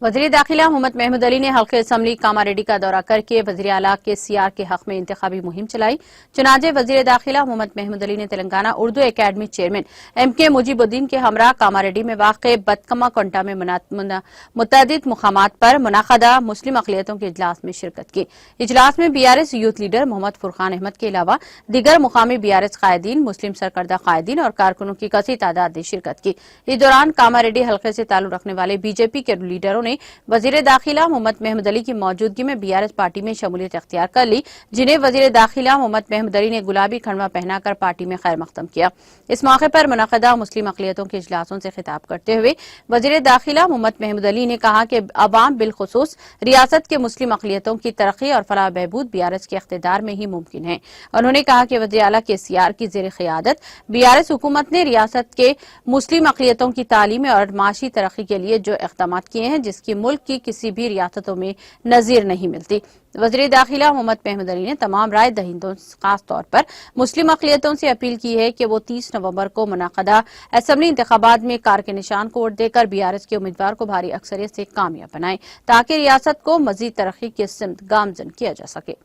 वज़ीर दाखिला मोहम्मद महमूद अली ने हल्के असम्बली कामारेड्डी का दौरा करके वज़ीर आला के सीआर के हक में इंतखाबी मुहिम चलाई। चुनांचे वज़ीर दाखिला मोहम्मद महमूद अली ने Telangana Urdu academy chairman MK Mujeebuddin के हमरा कामारेड्डी में वाक़े बदकमा कोंटा में मुतअद्दिद मुकामात पर मुनाक़दा मुस्लिम अक़लियतों के इजलास में शिरकत की। इजलास में BRS youth leader Mohammed Furqan Ahmed के अलावा दीगर मुकामी BRS कायदीन, मुस्लिम सरकर्दा कायदीन और कारकुनों की कसी तादाद ने शिरकत की। इस दौरान कामारेड्डी हल्के से ताल्लुक रखने वाले BJP के लीडरों ने वज़ीर दाखिला मोहम्मद महमूद अली की मौजूदगी में BRS पार्टी में शमूलियत अख्तियार कर ली, जिन्हें वज़ीर दाखिला मोहम्मद महमूद अली ने गुलाबी खड़मा पहनाकर पार्टी में खैर मकदम किया। इस मौके पर मुनाक़दा मुस्लिम अक़लियतों के इजलासों से खिताब करते हुए वज़ीर दाखिला मोहम्मद महमूद अली ने कहा कि अवाम बिलखुसूस रियासत के मुस्लिम अक़लियतों की तरक्की और फलाह बहबूद BRS के इख्तिदार में ही मुमकिन है। उन्होंने कहा कि वज़ीर आला के CR की ज़ेर क़ियादत BRS हुकूमत ने रियासत के मुस्लिम अक़लियतों की तालीमी और माशी तरक्की के लिए जो इक़दाम किए हैं, जिसकी मुल्क की किसी भी रियासतों में नज़ीर नहीं मिलती। वज़ीर दाखिला मोहम्मद महमूद अली ने तमाम राय दहिंदों खास तौर पर मुस्लिम अक़लियतों से अपील की है कि वो 30 नवंबर को मुनाक़दा असम्बली इंतखाबात में कार के निशान को वोट देकर BRS के उम्मीदवार को भारी अक्सरियत से कामयाब बनाएं, ताकि रियासत को मजीद तरक्की की सिमत गामजन किया जा सके।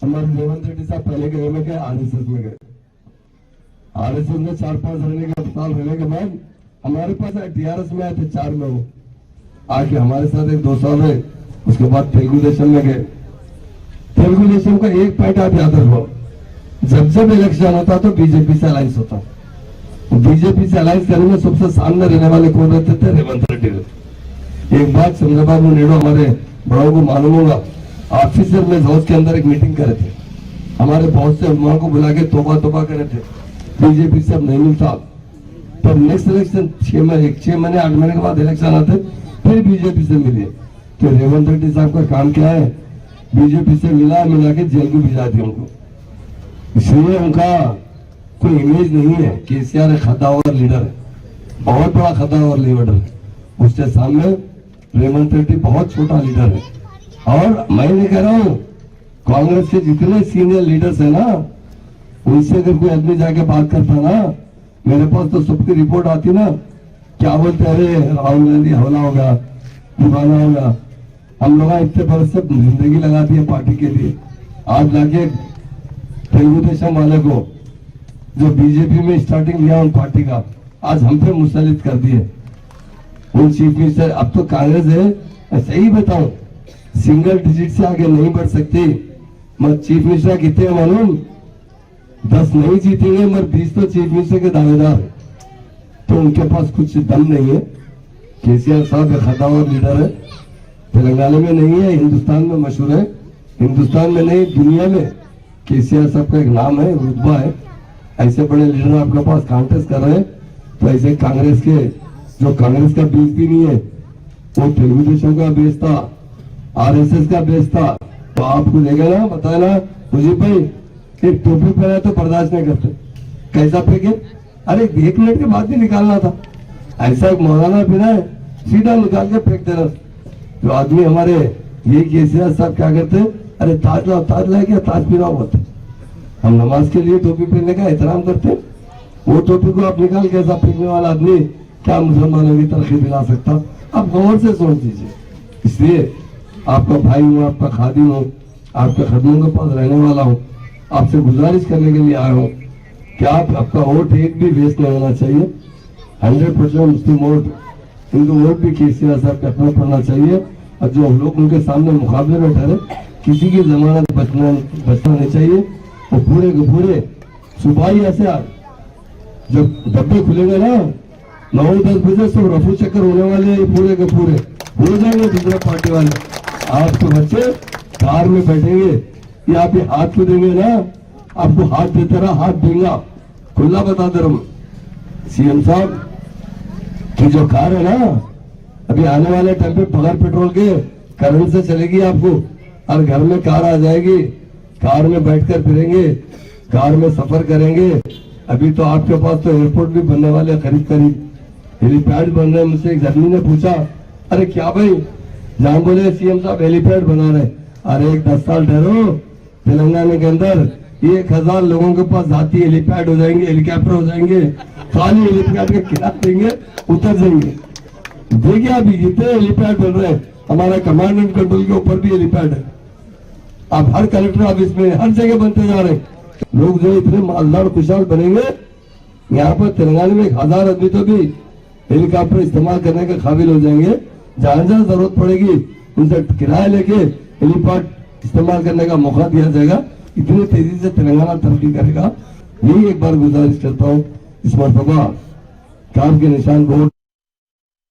हमारे रेवंत रेड्डी साहब पहले गए में गए RSS में गए। RSS में 4-5 साल रहने के बाद हमारे पास TRS में आए थे 4 में वो आके हमारे साथ 1-2 साल रहे। उसके बाद तेलुगु देशम में गए। तेलुगु देशम का एक पॉइंट आप याद रखो, जब इलेक्शन होता तो बीजेपी से अलायंस होता। बीजेपी से अलायंस करने में सबसे सामने रहने वाले कौन रहते थे? रेवंत रेड्डी। एक बात चंद्रबाबू नायडू हमारे बड़ों को मालूम होगा, ऑफिसर में हाउस के अंदर एक मीटिंग करे थे, हमारे बहुत से उलमा को बुला के तोबा करे थे। बीजेपी से अब नहीं मिलता, तब नेक्स्ट इलेक्शन 6 महीने 8 महीने के बाद इलेक्शन आते, फिर बीजेपी से मिले। तो रेवंत रेड्डी साहब का काम क्या है? बीजेपी से मिला के जेल को भिजा दिया उनको। इसलिए उनका कोई इमेज नहीं है। KCR एक खदावर लीडर है, बहुत बड़ा खदावर लीडर है। उसके सामने रेवंत रेड्डी बहुत छोटा लीडर है। और मैं नहीं कह रहा हूं, कांग्रेस के जितने सीनियर लीडर्स है ना, उनसे अगर कोई आदमी जाके बात करता ना, मेरे पास तो सबकी रिपोर्ट आती ना, क्या बोलते हैं, अरे राहुल गांधी हवला होगा, दीवाना होगा। हम लोग इतने बरस से जिंदगी लगा दी है पार्टी के लिए। आज लाके तेलुगु देशम वाले को जो बीजेपी में स्टार्टिंग लिया उन पार्टी का, आज हम पे मुसल्लित कर दिए। उन चीफ मिनिस्टर अब तो कांग्रेस है, सही बताऊं, सिंगल डिजिट से आगे नहीं बढ़ सकती। मगर चीफ मिनिस्टर कितने मालूम? 10 नहीं जीतेंगे, मगर 20 तो चीफ मिनिस्टर के दावेदार है। तो उनके पास कुछ दम नहीं है। KCR साहब एक खदावर लीडर है, तेलंगाना में नहीं है, हिंदुस्तान में मशहूर है। हिंदुस्तान में नहीं, दुनिया में KCR साहब का एक नाम है, रुतबा है। ऐसे बड़े लीडर आपके पास कांटेस्ट कर रहे हैं, तो ऐसे कांग्रेस के जो कांग्रेस का बेस भी नहीं है, वो तेलुगु देशम का बेस था, RSS का बेस था। तो आपको देगा ना, बताया ना मुझे भाई, एक टोपी पहना तो बर्दाश्त नहीं करते, कैसा फेंके? अरे 1 मिनट के बाद भी निकालना था। ऐसा एक मौलाना पीना है, सीधा निकाल के फेंक देना। तो आदमी हमारे ये KCR साहब क्या करते? अरे ताज लाए क्या, ताज पीना बोलते। हम नमाज के लिए टोपी पहनने का एहतराम करते, वो टोपी को आप निकाल के ऐसा फेंकने वाला आदमी क्या मुसलमानों की तरक्की दिला सकता? आप गौर से सोच दीजिए। इसलिए आपका भाई हूँ, आपका खादिम हूँ, आपके खदमों के पास रहने वाला हूँ। आपसे गुजारिश करने के लिए आया हूँ कि आपका वोट एक भी वेस्ट नहीं होना चाहिए। 100% मुस्लिम वोट, हिंदू वोट भी KCR साहब का अपना पड़ना चाहिए। और जो लोग उनके सामने मुकाबले में ठहरे, किसी की जमानत बचना नहीं चाहिए। वो पूरे के पूरे सुबह ही ऐसे जब डब्बे खुलेंगे ना 9-10 बजे, सब रफू चक्कर होने वाले पूरे के पूरे हो जाएंगे दूसरा पार्टी वाले। आपके बच्चे कार में बैठेंगे, ये आप हाथ को देंगे ना, आपको हाथ देते रहा, हाथ देंगे। खुला बता दे रहा हूं, CM साहब की जो कार है ना, अभी आने वाले टाइम पे बगैर पेट्रोल के करंट से चलेगी आपको, और घर में कार आ जाएगी। कार में बैठकर फिरेंगे, कार में सफर करेंगे। अभी तो आपके पास तो एयरपोर्ट भी बनने वाले, करीब हेलीपैड बन रहे हैं। मुझसे एक आदमी ने पूछा, अरे क्या भाई? जहां बोले CM साहब हेलीपैड बना रहे। अरे 10 साल ठहरो, तेलंगाना के अंदर 1000 लोगों के पास जाती हेलीपैड हो जाएंगे, हेलीकॉप्टर हो जाएंगे, खाली हेलीपैड का किराया देंगे, उतर जाएंगे। देखिए अभी जितने हेलीपैड बन रहे हैं, हमारा कमांड एंड कंट्रोल के ऊपर भी हेलीपैड है। अब हर कलेक्टर ऑफिस में हर जगह बनते जा रहे हैं। लोग जो इतने मालदार खुशहाल बनेंगे, यहाँ पर तेलंगाना में 1000 आदमी तो भी हेलीकॉप्टर इस्तेमाल करने के काबिल हो जाएंगे। जहां जहां जरूरत पड़ेगी उनसे किराया लेके हेलीपैड इस्तेमाल करने का मौका दिया जाएगा। इतनी तेजी से तेलंगाना तरक्की करेगा। यही एक बार गुजारिश करता हूँ, इस मरतबा काम के निशान बोर्ड